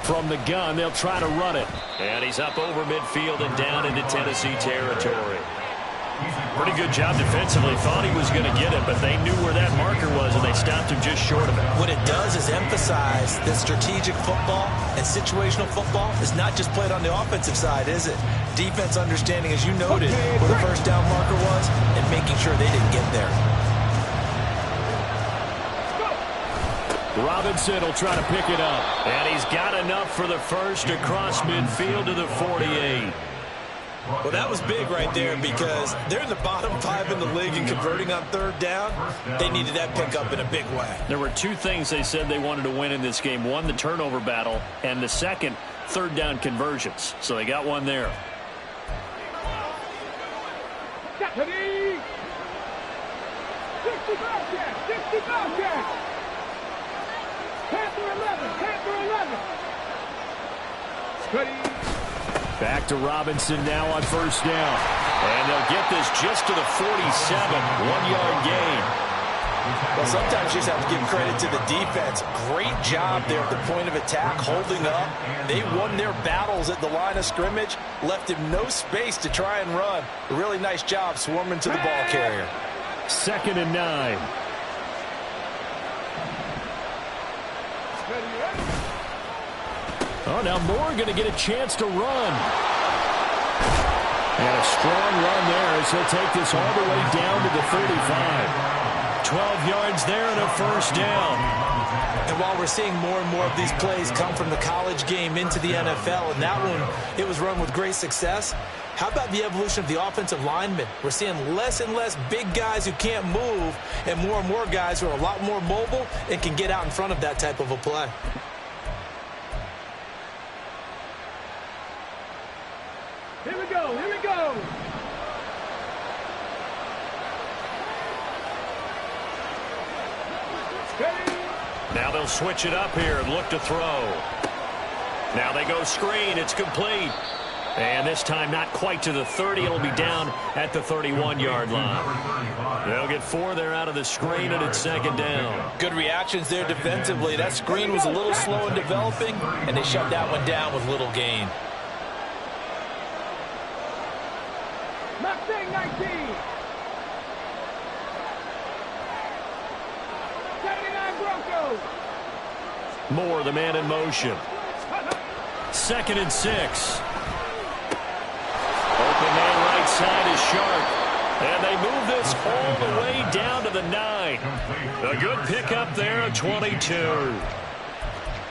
From the gun, they'll try to run it. And he's up over midfield and down into Tennessee territory. Pretty good job defensively. Thought he was going to get it, but they knew where that marker was, and they stopped him just short of it. What it does is emphasize that strategic football and situational football is not just played on the offensive side, is it? Defense understanding, as you noted, where the first down marker was and making sure they didn't get there. Robinson will try to pick it up. And he's got enough for the first across midfield to the 48. Well, that was big right there because they're in the bottom 5 in the league and converting on third down. They needed that pickup in a big way. There were two things they said they wanted to win in this game. One, the turnover battle, and the second, third down conversions. So they got one there. Deputy! 65 catch! 65 catch! Panther 11! Panther 11! Steady! Back to Robinson now on first down. And they'll get this just to the 47, 1-yard gain. Well, sometimes you just have to give credit to the defense. Great job there at the point of attack, holding up. They won their battles at the line of scrimmage, left him no space to try and run. A really nice job swarming to the ball carrier. 2nd and 9. Oh, now Moore going to get a chance to run. And a strong run there as he'll take this all the way down to the 35. 12 yards there and a first down. And while we're seeing more and more of these plays come from the college game into the NFL, and that one, it was run with great success, how about the evolution of the offensive linemen? We're seeing less and less big guys who can't move and more guys who are a lot more mobile and can get out in front of that type of a play. Here we go, here we go. Now they'll switch it up here and look to throw. Now they go screen. It's complete. And this time not quite to the 30. It'll be down at the 31-yard line. They'll get 4 there out of the screen, and it's 2nd down. Good reactions there defensively. That screen was a little slow in developing, and they shut that one down with little gain. Mustang 19. 79 Broncos. Moore, the man in motion. 2nd and 6. Open man right side is Sharp. And they move this all the way down to the 9. A good pickup there at 22.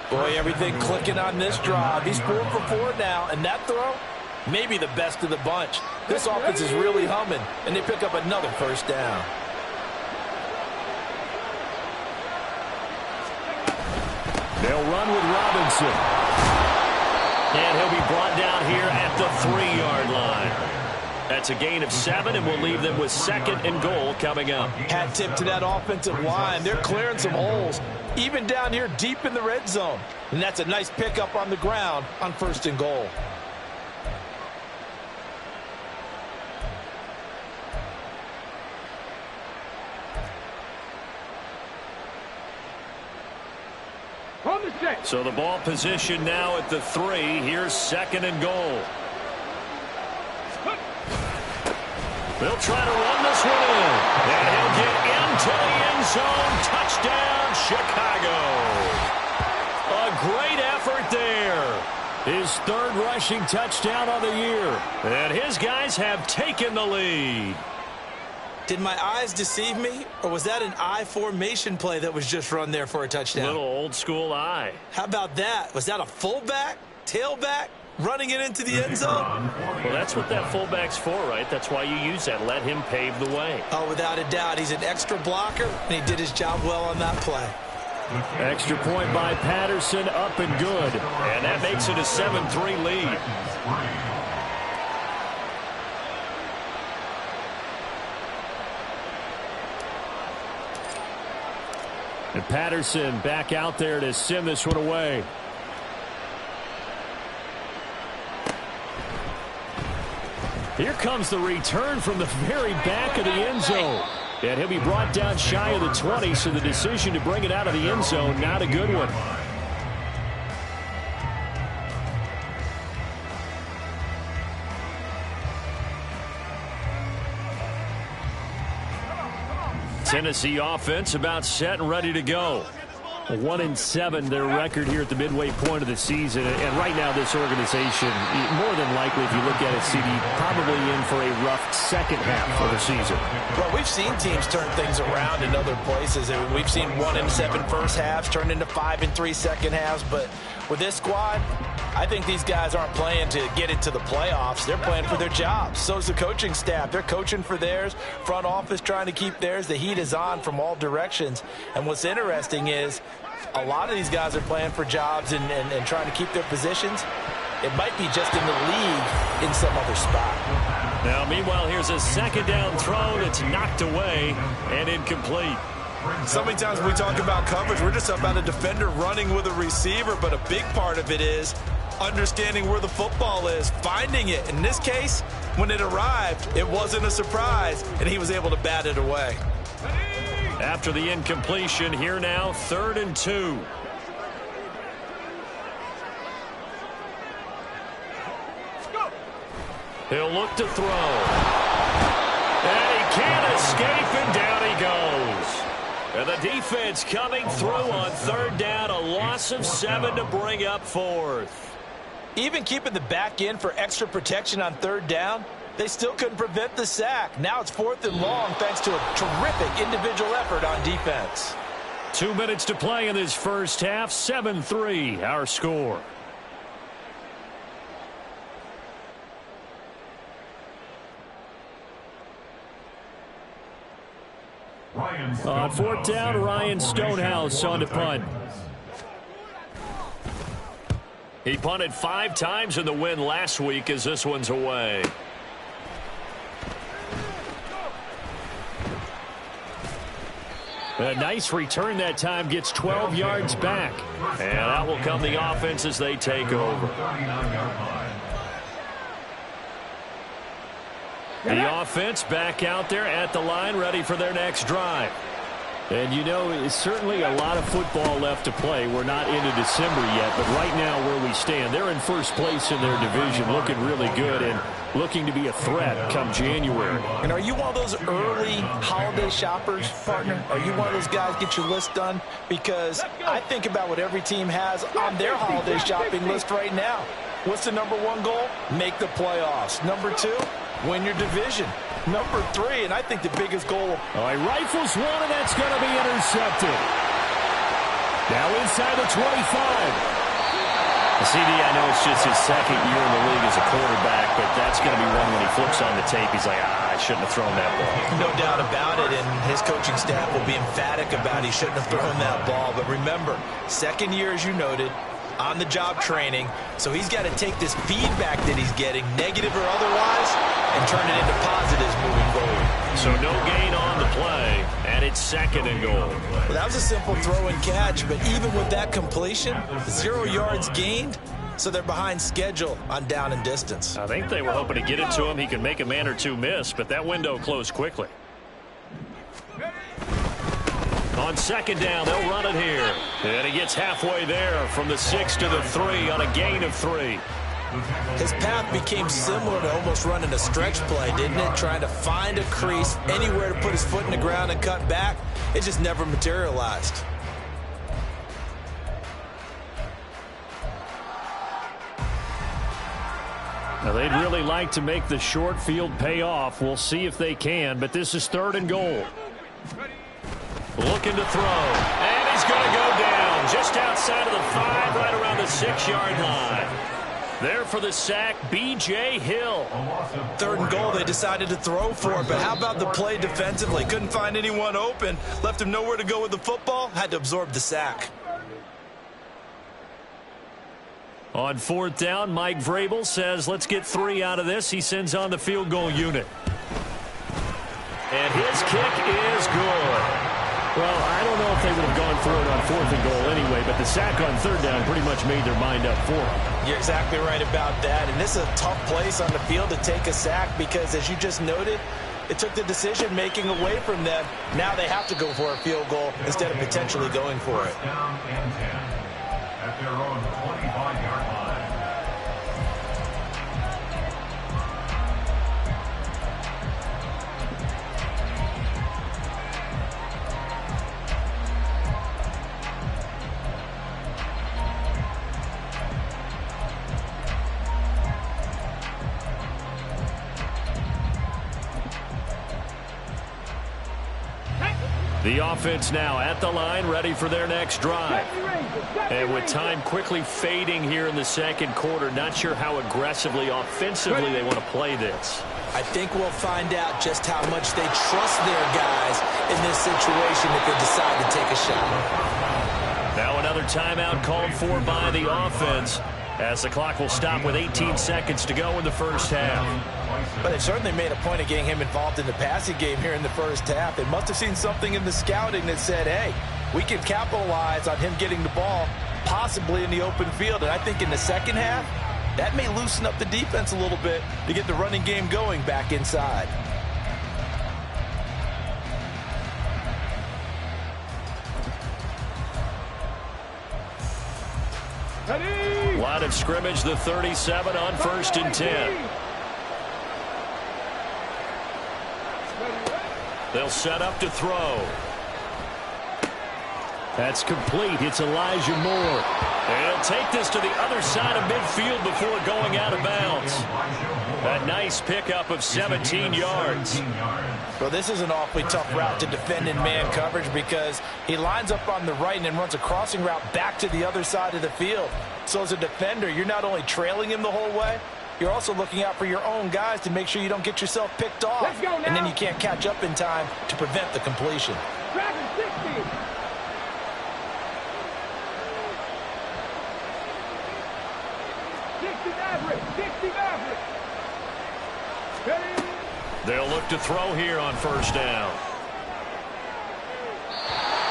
Boy, everything clicking on this drive. He's 4 for 4 now, and that throw, maybe the best of the bunch. This offense is really humming, and they pick up another first down. They'll run with Robinson. And he'll be brought down here at the 3-yard line. That's a gain of 7, and we'll leave them with 2nd and goal coming up. Hat tip to that offensive line. They're clearing some holes, even down here deep in the red zone. And that's a nice pickup on the ground on 1st and goal. So the ball position now at the 3. Here's 2nd and goal. They'll try to run this one in. And he'll get into the end zone. Touchdown, Chicago. A great effort there. His 3rd rushing touchdown of the year. And his guys have taken the lead. Did my eyes deceive me, or was that an I formation play that was just run there for a touchdown? Little old school eye. How about that? Was that a fullback, tailback, running it into the end zone? Well, that's what that fullback's for, right? That's why you use that. Let him pave the way. Oh, without a doubt. He's an extra blocker, and he did his job well on that play. Extra point by Patterson, up and good. And that makes it a 7-3 lead. And Patterson back out there to send this one away. Here comes the return from the very back of the end zone. And he'll be brought down shy of the 20, so the decision to bring it out of the end zone, not a good one. Tennessee offense about set and ready to go. 1-7 their record here at the midway point of the season. And right now this organization, more than likely, if you look at it, CD, probably in for a rough second half of the season. Well, we've seen teams turn things around in other places. I mean, we've seen 1-7 first halves turn into 5-3 second halves. But with this squad, I think these guys aren't playing to get into the playoffs. They're playing for their jobs. So is the coaching staff. They're coaching for theirs. Front office trying to keep theirs. The heat is on from all directions. And what's interesting is a lot of these guys are playing for jobs and trying to keep their positions. It might be just in the league in some other spot. Now, meanwhile, here's a second down throw that's knocked away and incomplete. So many times when we talk about coverage, we're just about a defender running with a receiver, but a big part of it is understanding where the football is, finding it. In this case, when it arrived, it wasn't a surprise, and he was able to bat it away. After the incompletion, here now, 3rd and 2. He'll look to throw. And he can't escape, and down he goes. And the defense coming through on 3rd down, a loss of 7 to bring up 4th. Even keeping the back in for extra protection on 3rd down, they still couldn't prevent the sack. Now it's 4th and long thanks to a terrific individual effort on defense. 2 minutes to play in this first half. 7-3 our score. On 4th down, Ryan Stonehouse on to punt. He punted 5 times in the win last week as this one's away. A nice return that time, gets 12 yards back. And out will come the offense as they take over. The offense back out there at the line, ready for their next drive. And, you know, it's certainly a lot of football left to play. We're not into December yet, but right now where we stand, they're in first place in their division, looking really good and looking to be a threat come January. And are you one of those early holiday shoppers, partner? Are you one of those guys get your list done? Because I think about what every team has on their holiday shopping list right now. What's the #1 goal? Make the playoffs. #2, win your division. #3, and I think the biggest goal. All right, rifles one, and that's going to be intercepted. Now inside the 25. CD, I know it's just his second year in the league as a quarterback, but that's going to be one when he flips on the tape. He's like, I shouldn't have thrown that ball. No doubt about it, and his coaching staff will be emphatic about he shouldn't have thrown that ball. But remember, second year, as you noted, on-the-job training, so he's got to take this feedback that he's getting, negative or otherwise, and turn it into positives moving forward. So no gain on the play, and it's 2nd and goal. Well, that was a simple throw and catch, but even with that completion, 0 yards gained, so they're behind schedule on down and distance. I think they were hoping to get it to him. He could make a man or two miss, but that window closed quickly. On 2nd down, they'll run it here. And he gets halfway there from the 6 to the 3 on a gain of 3. His path became similar to almost running a stretch play, didn't it? Trying to find a crease, anywhere to put his foot in the ground and cut back. It just never materialized. Now, they'd really like to make the short field pay off. We'll see if they can, but this is 3rd and goal. Looking to throw, and he's going to go down just outside of the 5, right around the 6-yard line. There for the sack, B.J. Hill. 3rd and goal, they decided to throw for it, but how about the play defensively? Couldn't find anyone open, left him nowhere to go with the football, had to absorb the sack. On 4th down, Mike Vrabel says, let's get 3 out of this. He sends on the field goal unit. And his kick is good. Well, I don't know if they would have gone for it on 4th and goal anyway, but the sack on 3rd down pretty much made their mind up for them. You're exactly right about that. And this is a tough place on the field to take a sack because, as you just noted, it took the decision-making away from them. Now they have to go for a field goal instead of potentially going for it. Down and 10 at their own 25-yard line. The offense now at the line, ready for their next drive. And with time quickly fading here in the second quarter, not sure how aggressively, offensively they want to play this. I think we'll find out just how much they trust their guys in this situation if they decide to take a shot. Now another timeout called for by the offense as the clock will stop with 18 seconds to go in the first half. But they've certainly made a point of getting him involved in the passing game here in the first half. They must have seen something in the scouting that said, hey, we can capitalize on him getting the ball possibly in the open field. And I think in the second half, that may loosen up the defense a little bit to get the running game going back inside. Line of scrimmage, the 37 on 1st and 10. They'll set up to throw. That's complete. It's Elijah Moore. And he'll take this to the other side of midfield before going out of bounds. A nice pickup of 17 yards. Well, this is an awfully tough route to defend in man coverage because he lines up on the right and then runs a crossing route back to the other side of the field. So as a defender, you're not only trailing him the whole way, you're also looking out for your own guys to make sure you don't get yourself picked off. And then you can't catch up in time to prevent the completion. 60 average. They'll look to throw here on 1st down.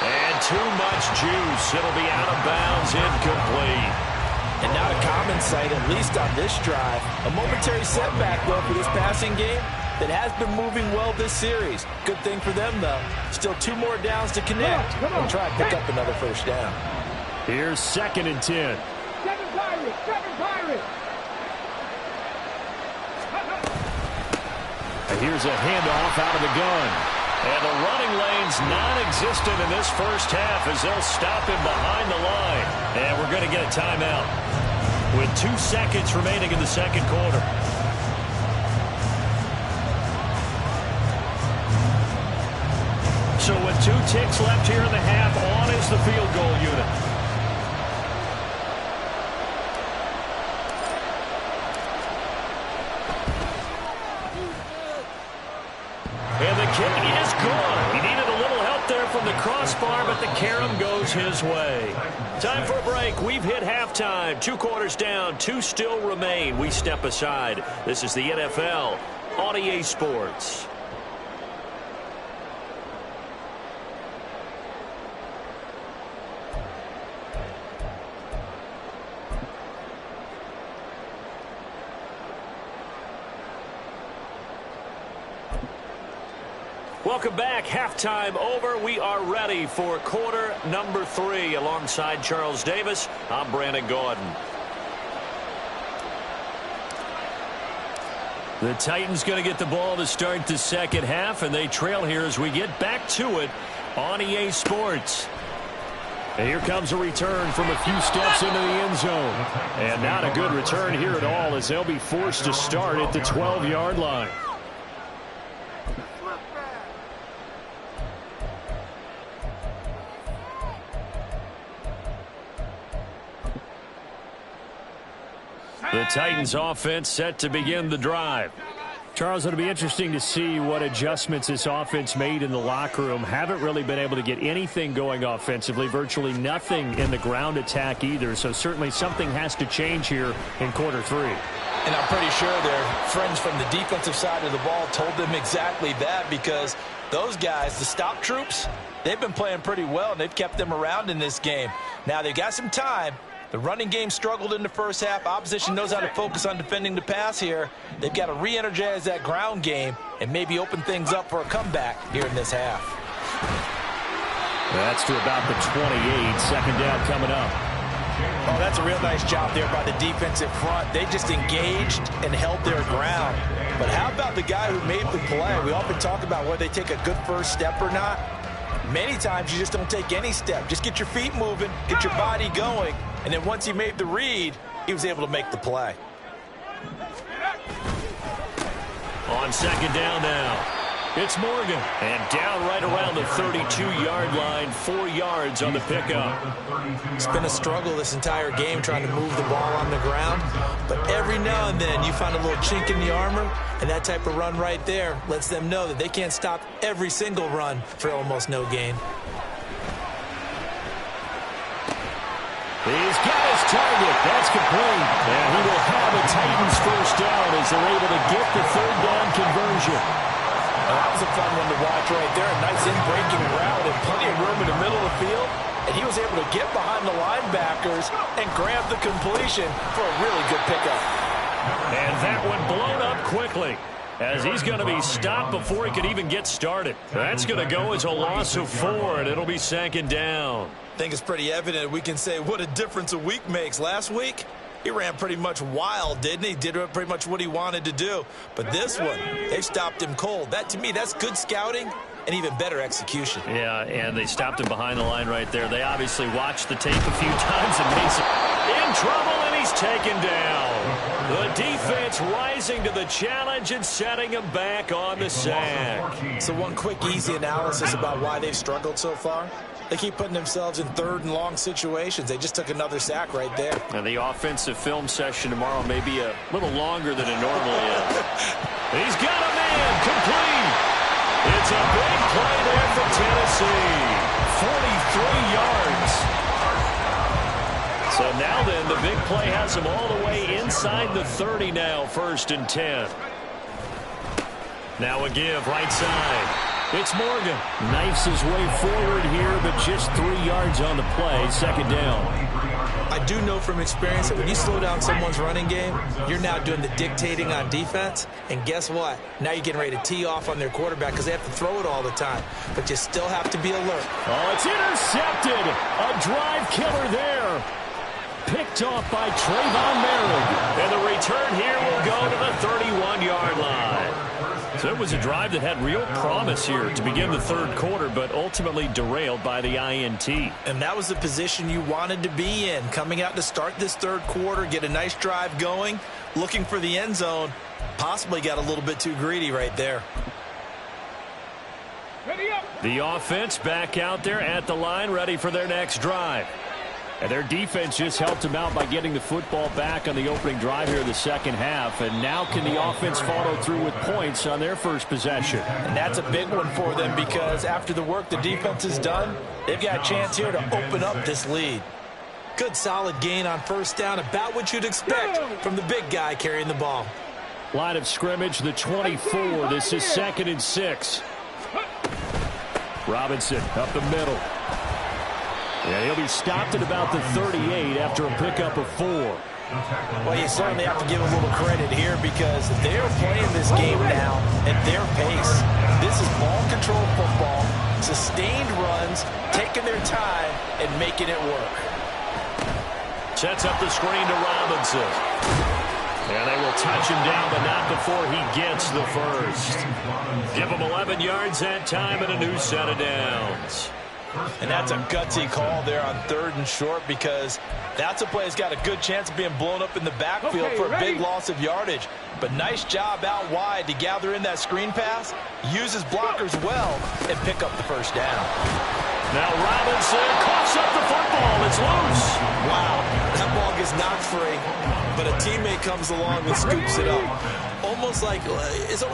And too much juice. It'll be out of bounds, incomplete. And not a common sight, at least on this drive. A momentary setback, though, for this passing game that has been moving well this series. Good thing for them, though. Still 2 more downs to connect and try to pick up another 1st down. Here's 2nd and 10. 7 Pirates. Here's a handoff out of the gun. And the running lane's non-existent in this first half as they'll stop him behind the line. And we're going to get a timeout with 2 seconds remaining in the second quarter. So with 2 ticks left here in the half, on is the field goal unit. And the kick is good. He needed a little help there from the crossbar, but the carom goes his way. Time for a break. We've hit halftime. 2 quarters down, 2 still remain. We step aside. This is the NFL on EA Sports. Welcome back. Halftime over. We are ready for quarter number 3. Alongside Charles Davis, I'm Brandon Gordon. The Titans going to get the ball to start the second half, and they trail here as we get back to it on EA Sports. And here comes a return from a few steps into the end zone. And not a good return here at all as they'll be forced to start at the 12-yard line. The Titans offense set to begin the drive. Charles, it'll be interesting to see what adjustments this offense made in the locker room. Haven't really been able to get anything going offensively, virtually nothing in the ground attack either. So certainly something has to change here in quarter 3. And I'm pretty sure their friends from the defensive side of the ball told them exactly that, because those guys, the stop troops, they've been playing pretty well, and they've kept them around in this game. Now, they've got some time. The running game struggled in the first half. Opposition knows how to focus on defending the pass here. They've got to re-energize that ground game and maybe open things up for a comeback here in this half. That's to about the 28. Second down coming up. Oh, that's a real nice job there by the defensive front. They just engaged and held their ground. But how about the guy who made the play? We often talk about whether they take a good first step or not. Many times you just don't take any step. Just get your feet moving, get your body going, and then once he made the read, he was able to make the play. On second down now, it's Morgan. And down right around the 32-yard line, 4 yards on the pickup. It's been a struggle this entire game trying to move the ball on the ground. But every now and then you find a little chink in the armor, and that type of run right there lets them know that they can't stop every single run for almost no gain. He's got his target. That's complete. And he will have a Titans first down as they're able to get the third down conversion. Well, that was a fun one to watch right there. A nice in-breaking route and plenty of room in the middle of the field. And he was able to get behind the linebackers and grab the completion for a really good pickup. And that one blown up quickly, as he's going to be stopped before he could even get started. That's going to go as a loss of 4, and it'll be second down. I think it's pretty evident we can say what a difference a week makes. Last week, he ran pretty much wild, didn't he? Did pretty much what he wanted to do. But this one, they stopped him cold. That, to me, that's good scouting and even better execution. Yeah, and they stopped him behind the line right there. They obviously watched the tape a few times and made some in trouble, and he's taken down. The defense rising to the challenge and setting him back on the sack. So one quick, easy analysis about why they've struggled so far. They keep putting themselves in third and long situations. They just took another sack right there. And the offensive film session tomorrow may be a little longer than it normally is. He's got a man complete. It's a big play there for Tennessee. 43 yards. So now then, the big play has him all the way inside the 30 now, 1st and 10. Now a give right side. It's Morgan. Knifes his way forward here, but just 3 yards on the play. Second down. I do know from experience that when you slow down someone's running game, you're now doing the dictating on defense. And guess what? Now you're getting ready to tee off on their quarterback because they have to throw it all the time. But you still have to be alert. Oh, it's intercepted. A drive killer there. Picked off by Trayvon Merrick. And the return here will go to the 31-yard line. So it was a drive that had real promise here to begin the third quarter, but ultimately derailed by the INT. And that was the position you wanted to be in, coming out to start this third quarter, get a nice drive going, looking for the end zone. Possibly got a little bit too greedy right there. The offense back out there at the line, ready for their next drive. And their defense just helped them out by getting the football back on the opening drive here in the second half. And now can the offense follow through with points on their first possession? And that's a big one for them because after the work the defense has done, they've got a chance here to open up this lead. Good solid gain on first down, about what you'd expect from the big guy carrying the ball. Line of scrimmage, the 24. This is 2nd and 6. Robinson up the middle. And he'll be stopped at about the 38 after a pickup of 4. Well, you certainly have to give a little credit here because they're playing this game now at their pace. This is ball control football, sustained runs, taking their time and making it work. Sets up the screen to Robinson. And they will touch him down, but not before he gets the first. Give him 11 yards that time and a new set of downs. And that's a gutsy call there on 3rd and short because that's a play that's got a good chance of being blown up in the backfield for a big loss of yardage. But nice job out wide to gather in that screen pass, use his blockers well, and pick up the first down. Now Robinson coughs up the football. It's loose. Wow, that ball gets knocked free, but a teammate comes along and scoops it up. almost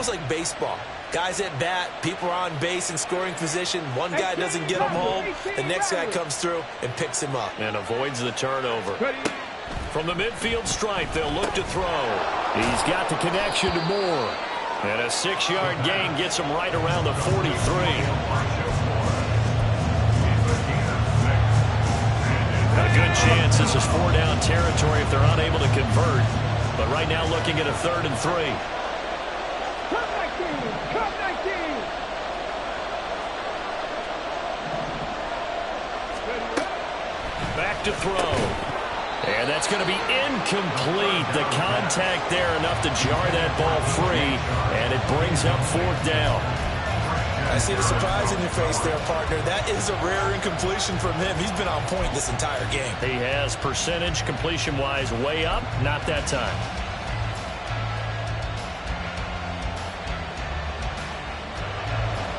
like baseball. Guys at bat, people are on base in scoring position. One guy doesn't get him home. The next guy comes through and picks him up. And avoids the turnover. From the midfield stripe, they'll look to throw. He's got the connection to Moore. And a 6-yard gain gets him right around the 43. A good chance this is 4-down territory if they're unable to convert. But right now looking at a 3rd and 3. Back to throw. And that's going to be incomplete. The contact there enough to jar that ball free. And it brings up 4th down. I see the surprise in your face there, partner. That is a rare incompletion from him. He's been on point this entire game. He has percentage completion-wise way up. Not that time.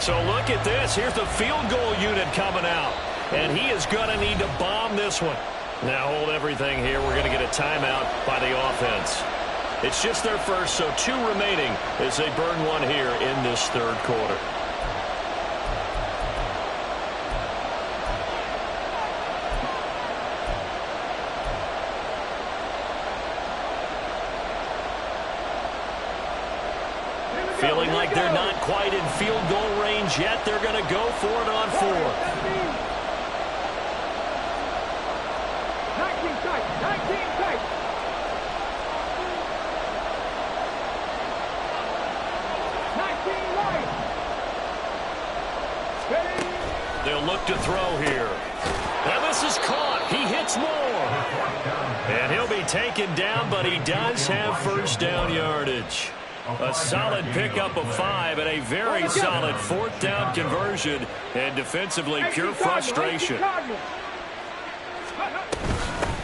So look at this. Here's the field goal unit coming out. And he is going to need to bomb this one. Now hold everything here. We're going to get a timeout by the offense. It's just their first, so 2 remaining as they burn one here in this 3rd quarter. Feeling like they're not quite in field goal range yet. They're going to go for it on 4th. 19 tight. They'll look to throw here. And this is caught. He hits Moore. And he'll be taken down, but he does have 1st down yardage. A solid pickup of 5 and a very solid 4th down conversion. And defensively, pure frustration.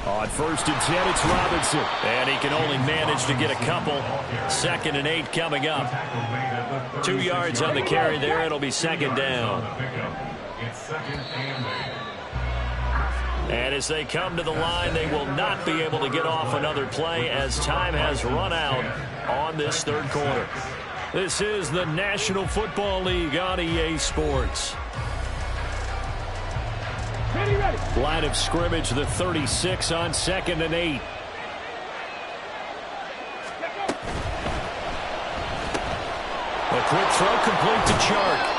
On 1st and 10, it's Robinson. And he can only manage to get a couple. 2nd and 8 coming up. 2 yards on the carry there. It'll be 2nd down. And as they come to the line, they will not be able to get off another play as time has run out on this 3rd quarter. This is the National Football League on EA Sports. Line of scrimmage, the 36 on 2nd and 8. A quick throw complete to Chark.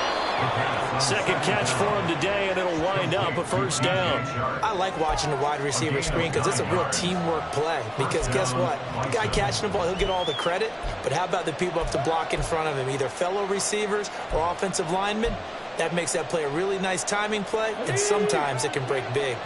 2nd catch for him today, and it'll wind up a 1st down. I like watching the wide receiver screen because it's a real teamwork play. Because guess what? The guy catching the ball, he'll get all the credit. But how about the people have to block in front of him, either fellow receivers or offensive linemen? That makes that play a really nice timing play, and sometimes it can break big.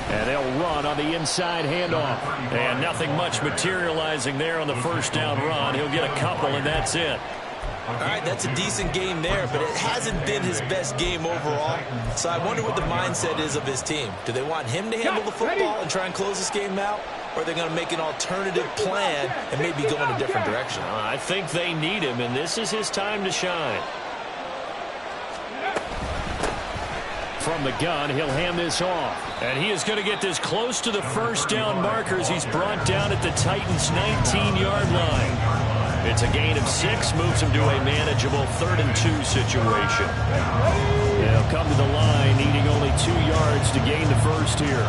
And they'll run on the inside handoff. And nothing much materializing there on the 1st down run. He'll get a couple, and that's it. All right, that's a decent game there, but it hasn't been his best game overall. So I wonder what the mindset is of his team. Do they want him to handle the football and try and close this game out? Or are they going to make an alternative plan and maybe go in a different direction? I think they need him, and this is his time to shine. From the gun, he'll hand this off. And he is going to get this close to the 1st down markers. He's brought down at the Titans' 19-yard line. It's a gain of 6, moves him to a manageable 3rd and 2 situation. They'll come to the line, needing only 2 yards to gain the 1st here.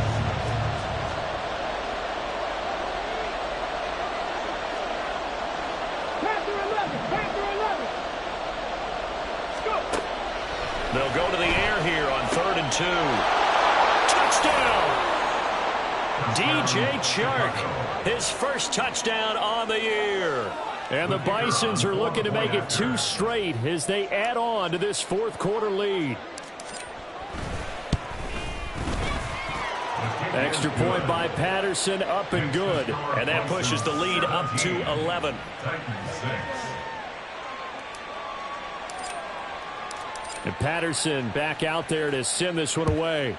They'll go to the air here on 3rd and 2. Touchdown! DJ Chark, his 1st touchdown on the year. And the Bisons are looking to make it 2 straight as they add on to this 4th quarter lead. Extra point by Patterson, up and good. And that pushes the lead up to 11. And Patterson back out there to send this one away.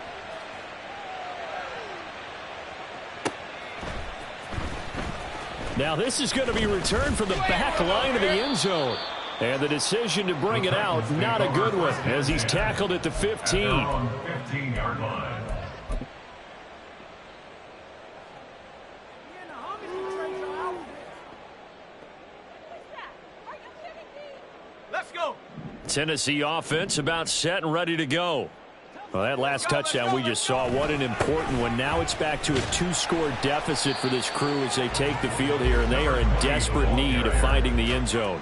Now this is going to be returned from the back line of the end zone. And the decision to bring it out, not a good one, as he's tackled at the 15. Tennessee offense about set and ready to go. Well, that last touchdown we just saw, what an important one. Now it's back to a 2-score deficit for this crew as they take the field here, and they are in desperate need of finding the end zone.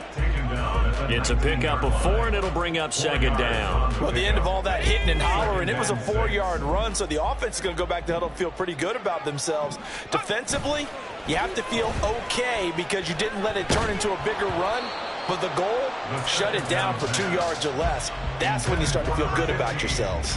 It's a pickup of 4, and it'll bring up second down. Well, the end of all that hitting and hollering, it was a 4-yard run, so the offense is going to go back to huddle and feel pretty good about themselves. Defensively, you have to feel okay because you didn't let it turn into a bigger run. But the goal, shut it down for 2 yards or less. That's when you start to feel good about yourselves.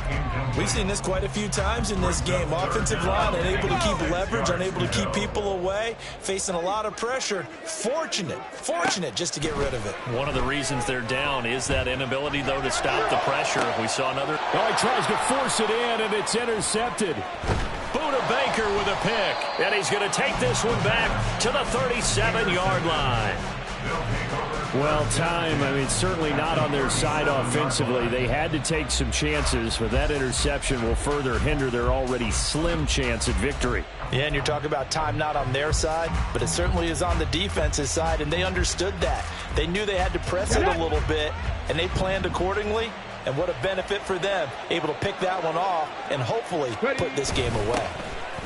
We've seen this quite a few times in this game. Offensive line unable to keep leverage, unable to keep people away, facing a lot of pressure. Fortunate just to get rid of it. One of the reasons they're down is that inability, though, to stop the pressure. We saw another. Oh, he tries to force it in, and it's intercepted. Buda Baker with a pick, and he's going to take this one back to the 37-yard line. Well, certainly not on their side offensively. They had to take some chances, but that interception will further hinder their already slim chance at victory. Yeah, and you're talking about time not on their side, but it certainly is on the defense's side, and they understood that. They knew they had to press it a little bit, and they planned accordingly, and what a benefit for them, able to pick that one off and hopefully put this game away.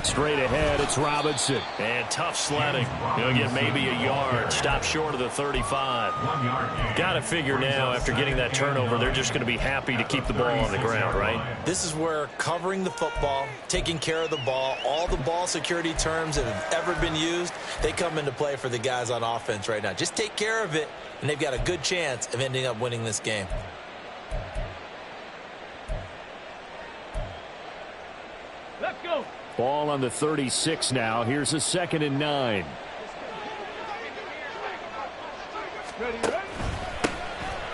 Straight ahead, it's Robinson. And tough sledding. He'll get maybe a yard. Stop short of the 35. Got to figure now, after getting that turnover, they're just going to be happy to keep the ball on the ground, right? This is where covering the football, taking care of the ball, all the ball security terms that have ever been used, they come into play for the guys on offense right now. Just take care of it, and they've got a good chance of ending up winning this game. Let's go. Ball on the 36 now. Here's a 2nd and 9. Ready.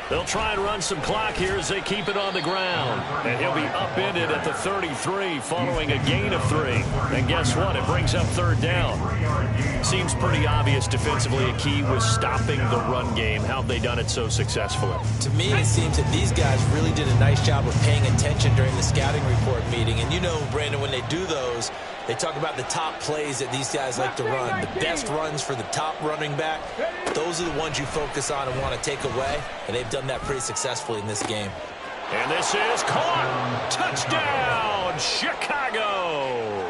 They'll try and run some clock here as they keep it on the ground. And he'll be upended at the 33 following a gain of 3. And guess what? It brings up 3rd down. Seems pretty obvious defensively a key was stopping the run game. How have they done it so successfully? To me, it seems that these guys really did a nice job of paying attention during the scouting report meeting. And you know, Brandon, when they do those, they talk about the top plays that these guys like to run. The best runs for the top running back, those are the ones you focus on and want to take away. And they've done that pretty successfully in this game. And this is caught. Touchdown, Chicago.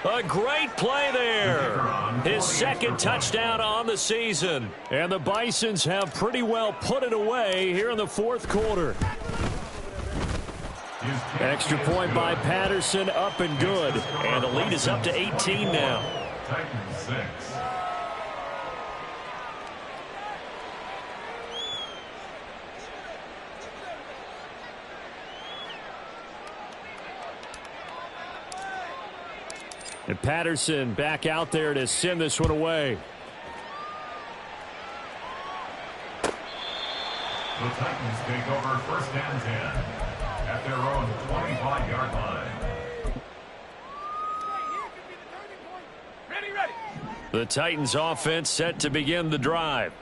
A great play there. His 2nd touchdown on the season. And the Bisons have pretty well put it away here in the 4th quarter. Extra point by Patterson, up and good. And the lead is up to 18 now. Titans 6. And Patterson back out there to send this one away. The Titans take over 1st and 10 at their own 25-yard line. Ready. The Titans offense set to begin the drive.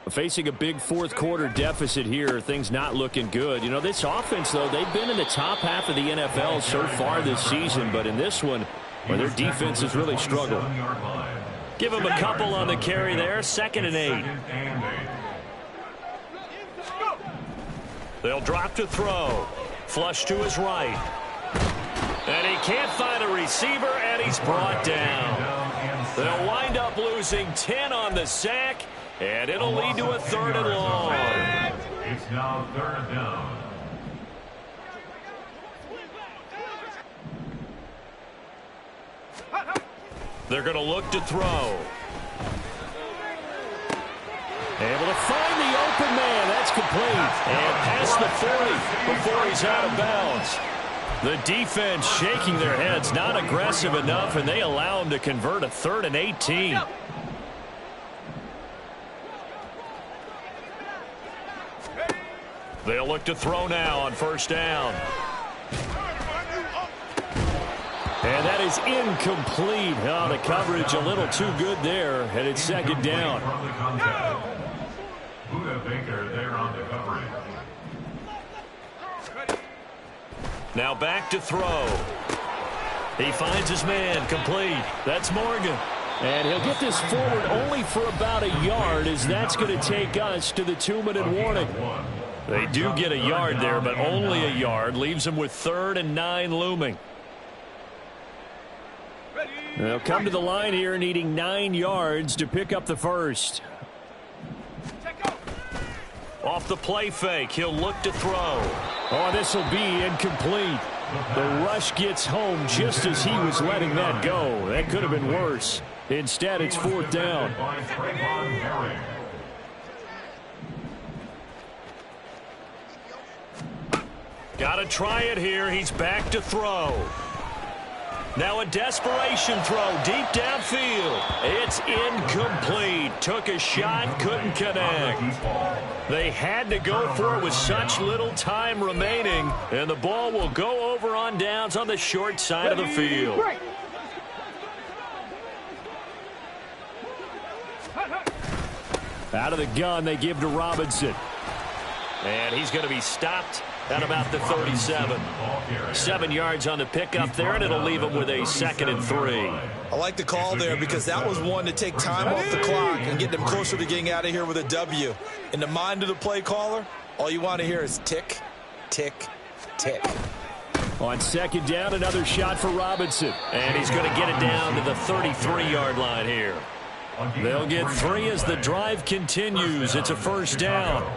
Facing a big 4th quarter deficit here, things not looking good. You know, this offense, though, they've been in the top half of the NFL so far this season, but in this one, where their defense has really struggled. Give them a couple on the carry there, 2nd and 8. They'll drop to throw. Flush to his right. And he can't find a receiver, and he's brought down. They'll wind up losing 10 on the sack, and it'll lead to a 3rd and long. It's now 3rd down. They're going to look to throw. Able to find the open man. That's complete. And past the 40 before he's out of bounds. The defense shaking their heads, not aggressive enough, and they allow him to convert a 3rd and 18. They'll look to throw now on 1st down. And that is incomplete. Oh, the coverage a little too good there, and it's 2nd down. Buda Baker there on the coverage. Now back to throw. He finds his man complete. That's Morgan. And he'll get this forward only for about a yard, as that's going to take us to the 2-minute warning. They do get a yard there, but only a yard. Leaves them with 3rd and 9 looming. They'll come to the line here needing 9 yards to pick up the first. Off the play fake, he'll look to throw. Oh, this will be incomplete. The rush gets home just as he was letting that go. That could have been worse. Instead, it's 4th down. Got to try it here. He's back to throw. Now a desperation throw deep downfield. It's incomplete. Took a shot, couldn't connect. They had to go for it with such little time remaining, and the ball will go over on downs on the short side of the field. Out of the gun, they give to Robinson. And he's going to be stopped at about the 37. 7 yards on the pickup there, and it'll leave him with a 2nd and 3. I like the call there because that was one to take time off the clock and get them closer to getting out of here with a W. In the mind of the play caller, all you want to hear is tick, tick, tick. On 2nd down, another shot for Robinson. And he's going to get it down to the 33-yard line here. They'll get 3 as the drive continues. It's a 1st down.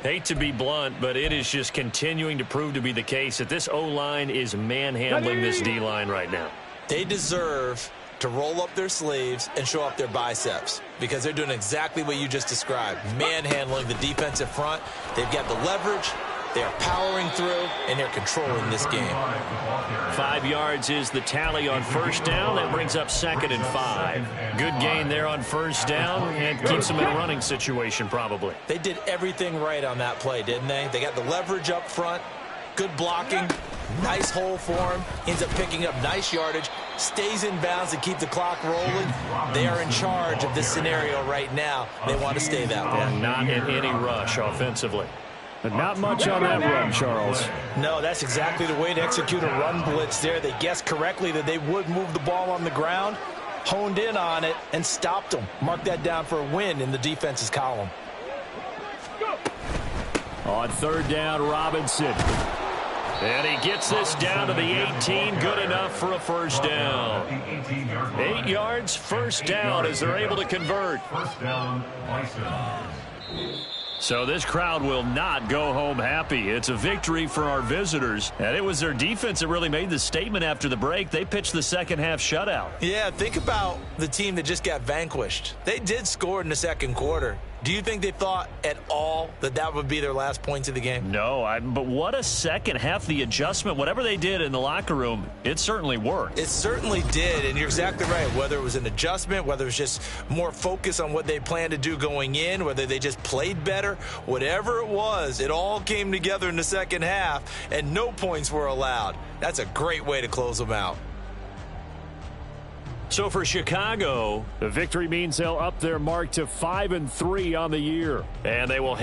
Hate to be blunt, but it is just continuing to prove to be the case that this O-line is manhandling this D-line right now. They deserve to roll up their sleeves and show up their biceps because they're doing exactly what you just described, manhandling the defensive front. They've got the leverage. They're powering through, and they're controlling this game. 5 yards is the tally on 1st down. That brings up 2nd and 5. Good gain there on 1st down and keeps them in a running situation probably. They did everything right on that play, didn't they? They got the leverage up front, good blocking, nice hole for him, ends up picking up nice yardage, stays in bounds to keep the clock rolling. They are in charge of this scenario right now. They want to stay that way. And not in any rush offensively. But not much on that run, Charles. No, that's exactly the way to execute a run blitz there. They guessed correctly that they would move the ball on the ground, honed in on it, and stopped them. Mark that down for a win in the defense's column. On 3rd down, Robinson. And he gets this down to the 18. Good enough for a 1st down. 8 yards, 1st down as they're able to convert. 1st down, Bison. So this crowd will not go home happy. It's a victory for our visitors. And it was their defense that really made the statement after the break. They pitched the 2nd half shutout. Yeah, think about the team that just got vanquished. They did score in the 2nd quarter. Do you think they thought at all that that would be their last points of the game? No, but what a 2nd half. The adjustment, whatever they did in the locker room, it certainly worked. It certainly did, and you're exactly right. Whether it was an adjustment, whether it was just more focus on what they planned to do going in, whether they just played better, whatever it was, it all came together in the 2nd half, and no points were allowed. That's a great way to close them out. So for Chicago, the victory means they'll up their mark to 5-3 on the year. And they will